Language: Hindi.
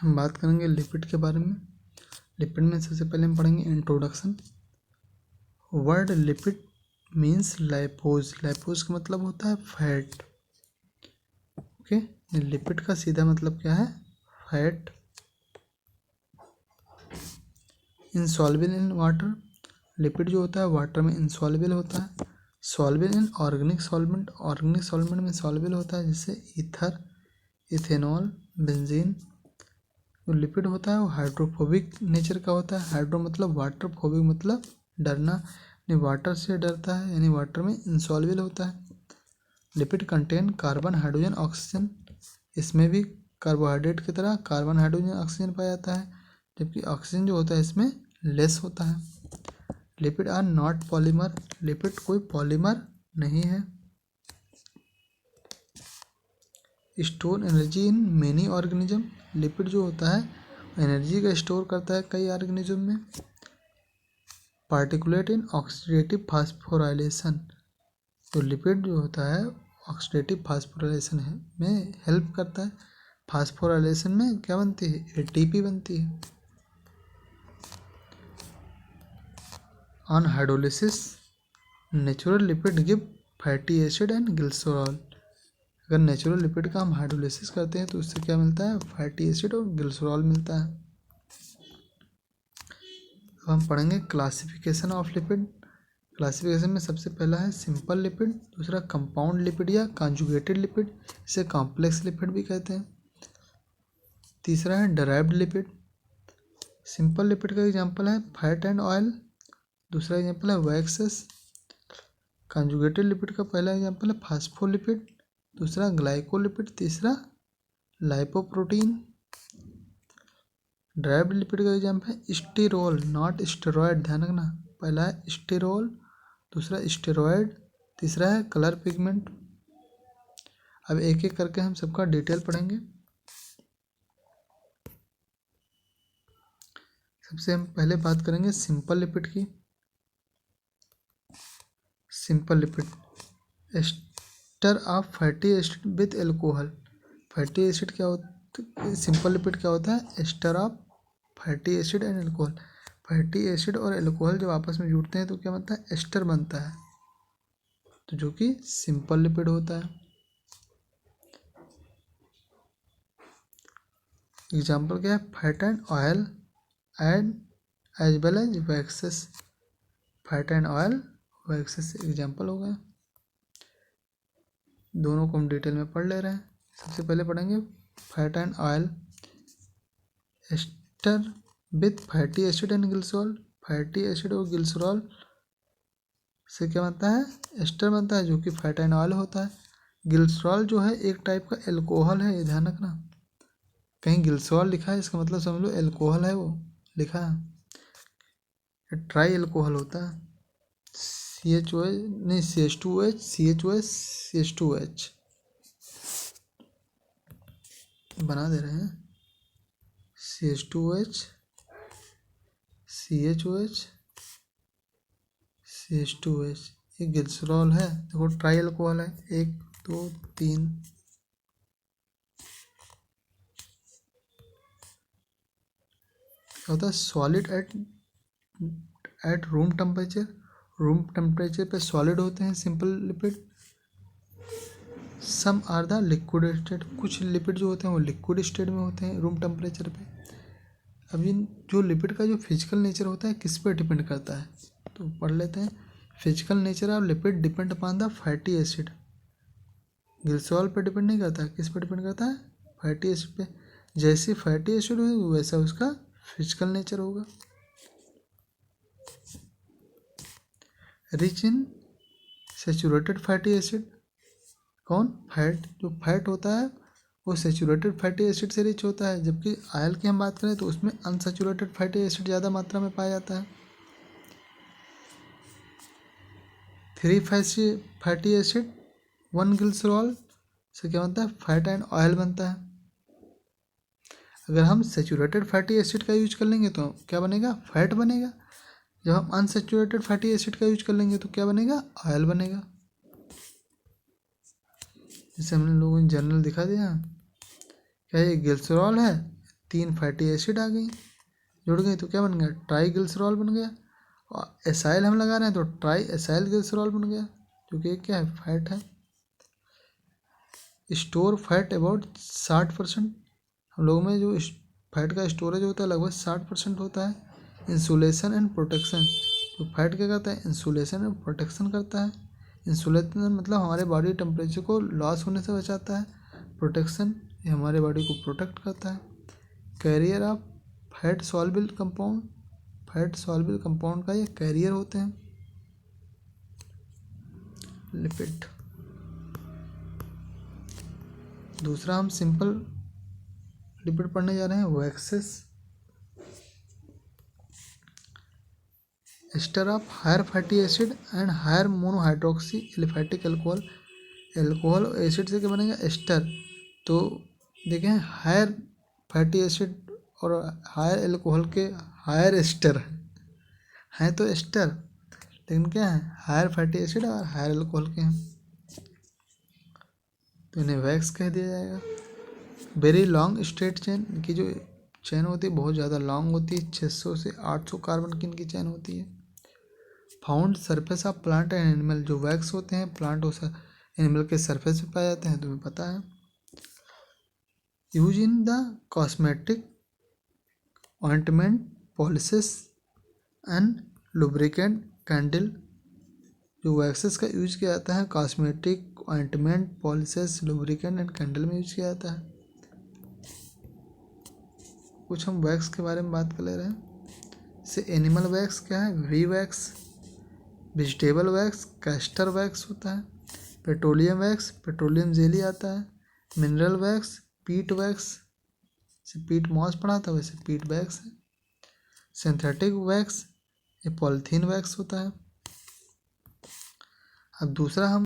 हम बात करेंगे लिपिड के बारे में। लिपिड में सबसे पहले हम पढ़ेंगे introduction. Word lipid means lipos. Lipos का मतलब होता है फैट। ओके, लिपिड का सीधा मतलब क्या है? Fat. Insoluble in water. Lipid जो होता है वाटर में इनसॉल्युबल होता है। Soluble in organic solvent. Organic solvent में सॉल्युबल होता है, जैसे ईथर, इथेनॉल, बेंजीन। जो लिपिड होता है वो हाइड्रोफोबिक नेचर का होता है। हाइड्रो मतलब वाटर, फोबिक मतलब डरना, यानी वाटर से डरता है, यानी वाटर में इंसॉल्युबल होता है। Lipid contain carbon, hydrogen, oxygen. इसमें भी कार्बोहाइड्रेट की तरह कार्बन, हाइड्रोजन, ऑक्सीजन पाया जाता है, जबकि ऑक्सीजन जो होता है इसमें लेस होता है। Lipid are not polymer. Lipid कोई पॉलीमर नहीं है। Store energy in many organism. Lipid जो होता है एनर्जी का स्टोर करता है कई ऑर्गेनिज्म में। पार्टिकुलेट इन ऑक्सीडेटिव फास्फोराइलेशन। तो लिपिड जो होता है ऑक्सीडेटिव फास्फोराइलेशन है में हेल्प करता है। फास्फोराइलेशन में क्या बनती है? एटीपी बनती है। On hydrolysis natural lipid give fatty acid and glycerol. अगर नेचुरल लिपिड का हम हाइड्रोलिसिस करते हैं तो उससे क्या मिलता है? फैटी एसिड और ग्लिसरॉल मिलता है। अब हम पढ़ेंगे क्लासिफिकेशन ऑफ लिपिड। क्लासिफिकेशन में सबसे पहला है सिंपल लिपिड, दूसरा कंपाउंड लिपिड या कॉन्जुगेटेड लिपिड, इसे कॉम्प्लेक्स लिपिड भी कहते हैं। तीसरा है डराइव्ड लिपिड। सिंपल लिपिड का एग्जांपल है फैट एंड ऑयल, दूसरा एग्जांपल है वैक्सेस। कॉन्जुगेटेड लिपिड का पहला एग्जांपल है फास्फोलिपिड, दूसरा ग्लाइकोलिपिड, तीसरा लाइपोप्रोटीन। ड्राइव्ड लिपिड का एग्जांपल है स्टेरोल, नॉट स्टेरॉयड, ध्यान रखना। पहला है स्टेरोल, दूसरा स्टेरॉयड, तीसरा है कलर पिगमेंट। अब एक एक करके हम सबका डिटेल पढ़ेंगे। सबसे हम पहले बात करेंगे सिंपल लिपिड की। Simple lipid ester of fatty acid with alcohol. Fatty acid क्या होता? सिंपल लिपिड क्या होता है? Ester of fatty acid and alcohol. Fatty acid और एल्कोहल जब आपस में जुड़ते हैं तो क्या बनता है? एस्टर बनता है, तो जो कि सिंपल लिपिड होता है। एग्जाम्पल क्या है? Fat and oil and as well as waxes. Fat and oil, waxes example हो गए। दोनों को हम डिटेल में पढ़ ले रहे हैं। सबसे पहले पढ़ेंगे fat and oil. Ester with fatty acid and glycerol. Fatty acid और ग्लिसरॉल से क्या बनता है? एस्टर बनता है, जो कि फैट एंड ऑयल होता है। ग्लिसरॉल जो है एक टाइप का एल्कोहल है, ये ध्यान रखना। कहीं ग्लिसरॉल लिखा है इसका मतलब समझ लो एल्कोहल है, वो लिखा है। ट्राई एल्कोहल होता है। CHOH नहीं, CH2OH, CHOH, CH2OH बना दे रहे हैं। CH2OH, CHOH, CH2OH, ये ग्लिसरॉल है। देखो ट्राई अल्कोहल है, 1 2 3। क्या होता है? Solid at room temperature. Room temperature पे सॉलिड होते हैं simple lipid. Some are the liquid state. कुछ लिपिड जो होते हैं वो लिक्विड स्टेट में होते हैं रूम टेम्परेचर पे। अब इन जो लिपिड का जो फिजिकल नेचर होता है किस पे डिपेंड करता है, तो पढ़ लेते हैं। Physical nature of lipid depend upon the fatty acid. Glycerol पे डिपेंड नहीं करता, किस पे डिपेंड करता है? फैटी एसिड पे। जैसे फैटी एसिड हो वैसा उसका फिजिकल नेचर होगा। Rich in saturated fatty acid. कौन? फैट। जो फैट होता है वो सेचुरेटेड फैटी एसिड से रिच होता है, जबकि ऑयल की हम बात करें तो उसमें अनसेचुरेटेड फैटी एसिड ज़्यादा मात्रा में पाया जाता है। 3 फैटी एसिड 1 ग्लिसरॉल से क्या बनता है? फैट एंड ऑयल बनता है। अगर हम सेचुरेटेड फैटी एसिड का यूज कर लेंगे तो क्या बनेगा? फैट बनेगा। जब हम अनसेचुरेटेड फैटी एसिड का यूज कर लेंगे तो क्या बनेगा? ऑयल बनेगा। जैसे हम लोगों ने जनरल दिखा दिया। क्या ये ग्लिसरॉल है? 3 फैटी एसिड आ गई, जुड़ गई, तो क्या बन गया, ट्राईग्लिसरॉल बन गया। और एसाइल हम लगा रहे हैं तो ट्राई एसाइल ग्लिसरॉल बन गया, क्योंकि ये क्या है, फैट है। स्टोर फैट अबाउट 60%, हम लोगों में जो फैट का स्टोरेज होता है लगभग 60% होता है। इंसुलेशन एंड प्रोटेक्शन, तो फैट क्या करता है, इंसुलेशन एंड प्रोटेक्शन करता है। इंसुलेशन मतलब हमारे बॉडी टेम्परेचर को लॉस होने से बचाता है। प्रोटेक्शन, ये हमारे बॉडी को प्रोटेक्ट करता है। Carrier of fat soluble compound, fat soluble compound का ये कैरियर होते हैं लिपिड। दूसरा हम सिंपल लिपिड पढ़ने जा रहे हैं, waxes. Ester of higher fatty acid and higher monohydroxy aliphatic alcohol, alcohol acid से क्या बनेगा, एस्टर। तो देखें हायर फैटी एसिड और हायर अल्कोहल के हायर एस्टर हैं, तो एस्टर, लेकिन क्या है, हायर फैटी एसिड और हायर अल्कोहल के हैं, तो इन्हें वैक्स कह दिया जाएगा। वेरी लॉन्ग स्ट्रेट चेन, इनकी जो चेन होती है बहुत ज़्यादा लॉन्ग होती है, 600 से 800 कार्बन की इनकी चेन होती है। Found surface of plant and animal, जो वैक्स होते हैं प्लांट और एनिमल के सरफेस पे पाए जाते हैं, तुम्हें पता है। Use in the cosmetic, ointment, polishes and lubricant, candle, जो वैक्सेस का यूज किया जाता है cosmetic, ointment, polishes, lubricant and candle में यूज किया जाता है। कुछ हम वैक्स के बारे में बात कर ले रहे हैं। जैसे एनिमल वैक्स क्या है, bee wax, vegetable wax, castor wax होता है। पेट्रोलियम वैक्स, पेट्रोलियम जेली आता है। मिनरल वैक्स, पीट वैक्स, जैसे पीट मॉस पढ़ा था वैसे पीट वैक्स है। सिंथेटिक वैक्स, ये पॉलीथीन वैक्स होता है। अब दूसरा हम